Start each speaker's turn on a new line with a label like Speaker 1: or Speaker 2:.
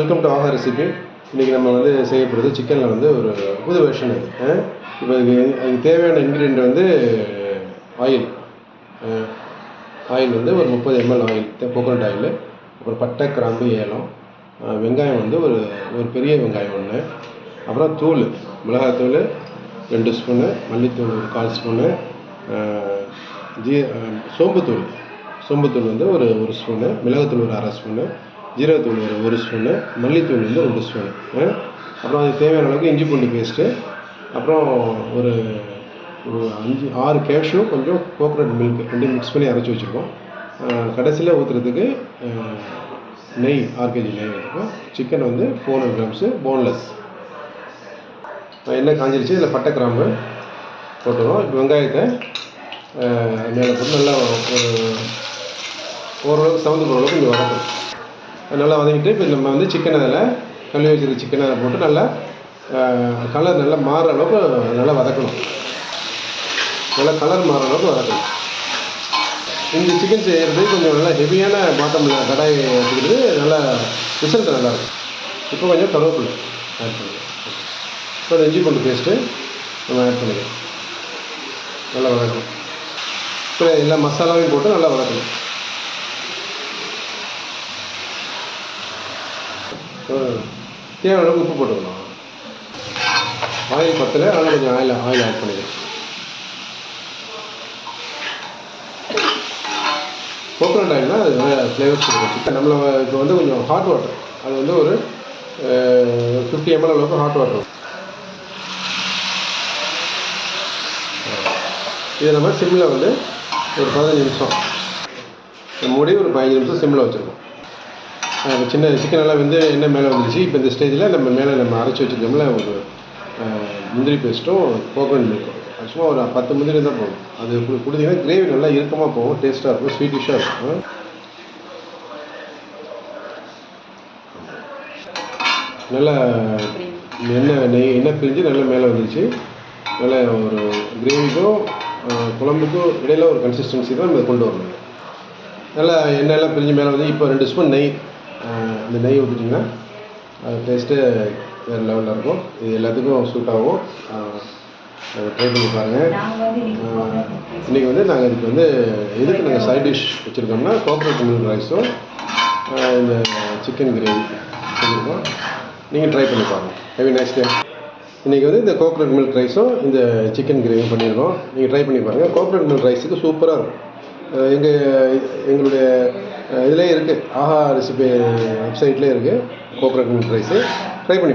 Speaker 1: Welcome to Aha recipe. இன்றைக்கி நம்ம செய்ய போகிறது சிக்கனில் ஒரு புது வெர்ஷன். அது இப்போ அதுக்கு தேவையான இன்க்ரீடியன்ட் ஆயில் ஆயில் ஒரு 30 ml ஆயில், கோகோனட் ஆயில். அப்புறம் பட்டை, கிராம்பு, ஏலம், வெங்காயம் ஒரு ஒரு பெரிய வெங்காயம் 1, அப்புறம் தூள், மிளகாத்தூள் 2 ஸ்பூனு, மல்லித்தூள் 1/4 ஸ்பூனு, சோம்புத்தூள் ஒரு 1 ஸ்பூனு, மிளகுத்தூள் ஒரு 1/2 ஸ்பூனு, ஜீரகத்தூள் ஒரு 1 ஸ்பூனு, மல்லித்தூள் 2 ஸ்பூனு. அப்புறம் அதுக்கு தேவையான அளவுக்கு இஞ்சி பூண்டு பேஸ்ட்டு, அப்புறம் ஒரு 5-6 கேஷ்யூ, கொஞ்சம் கோகோனட் மில்க் 2 மிக்ஸ் பண்ணி அரைச்சி வச்சுருக்கோம். கடைசியில் ஊற்றுறதுக்கு நெய், 6 kg நெய் வச்சுருக்கோம். Chicken 400 grams boneless. எண்ணெய் காஞ்சிருச்சு. இதில் பட்டை, கிராம்பு போட்டுருவோம். இப்போ வெங்காயத்தை மேலே போட்டு நல்லா ஓரளவுக்கு சவுந்து போகிற அளவுக்கு இங்கே வதக்கணும். நல்லா வதங்கிட்டு இப்போ நம்ம சிக்கனை அதில் கழுவி வச்சுருக்க சிக்கனை அதில் போட்டு நல்லா கலர் நல்லா மாறுற அளவுக்கு நல்லா வதக்கணும். நல்லா கலர் மாறுற அளவுக்கு வதக்கணும். இந்த சிக்கன் செய்கிறது கொஞ்சம் நல்லா ஹெவியான பாட்டமில் கடாய் வச்சுக்கிறது நல்லா ரிசல்ட் நல்லாயிருக்கும். இப்போ கொஞ்சம் கருவேப்பிலை ஆட் பண்ணுங்கள். இப்போ இஞ்சி பூண்டு பேஸ்ட்டு நம்ம ஆட் பண்ணிக்கலாம். நல்லா வதக்கணும். இப்போ எல்லா மசாலாவையும் போட்டு நல்லா வதக்கணும். தேவையான அளவுக்கு உப்பு போட்டுக்கலாம். ஆயில் பத்தலை, அதனால் கொஞ்சம் ஆயில் ஆட் பண்ணிக்கலாம். கோகோனட் ஆயில்னா அது நிறைய ஃப்ளேவர்ஸ் கொடுக்கும். நம்மளை இப்போ கொஞ்சம் ஹாட் வாட்டர், அது ஒரு 50 ml அளவுக்கு ஹாட் வாட்டர். இதை நம்ம சிம்மில் ஒரு 15 நிமிஷம் மூடி ஒரு 15 நிமிஷம் சிம்மில் வச்சுருக்கோம். சின்ன சிக்கன் நல்லா எண்ணெய் மேலே வந்துடுச்சு. இப்போ இந்த ஸ்டேஜில் நம்ம அரைச்சி வச்சுருக்கோம்ல ஒரு முந்திரி பேஸ்ட்டும் கோகோனட் மில்க்கும், சும்மா ஒரு 10 முந்திரி தான் போகும். அது கொடுத்தீங்கன்னா கிரேவி நல்லா இறுக்கமாக போகும், டேஸ்ட்டாக இருக்கும், ஸ்வீட்டிஷாக இருக்கும். நல்லா எண்ணெய் பிரிஞ்சு நல்லா மேலே வந்துடுச்சு. நல்லா ஒரு கிரேவிக்கும் குழம்புக்கும் இடையில ஒரு கன்சிஸ்டன்சி தான் நம்ம கொண்டு வரணும். நல்லா எண்ணெயெல்லாம் பிரிஞ்சு மேலே வந்து இப்போ 2 ஸ்பூன் நெய், இந்த நெய் ஊற்றிட்டிங்கன்னா அது டேஸ்ட்டு வேறு லெவலில் இருக்கும். இது எல்லாத்துக்கும் சூட் ஆகும். ட்ரை பண்ணி பாருங்கள். இன்றைக்கி நாங்கள் இதுக்கு நாங்கள் சைட் டிஷ் வச்சுருக்கோம்னா கோகோனட் மில்க் ரைஸும் இந்த சிக்கன் கிரேவி செஞ்சுருக்கோம். நீங்கள் ட்ரை பண்ணி பாருங்கள். Have a nice day. இன்றைக்கி இந்த கோகோனட் மில்க் ரைஸும் இந்த சிக்கன் கிரேவியும் பண்ணியிருக்கோம். நீங்கள் ட்ரை பண்ணி பாருங்கள். கோகோனட் மில்க் ரைஸுக்கு சூப்பராக இருக்கும். எங்களுடைய இதிலே இருக்குது, ஆஹா ரெசிபி வெப்சைட்லேயே இருக்குது கோகோனட் மில்க் ரைஸு. ட்ரை பண்ணி பாருங்கள்.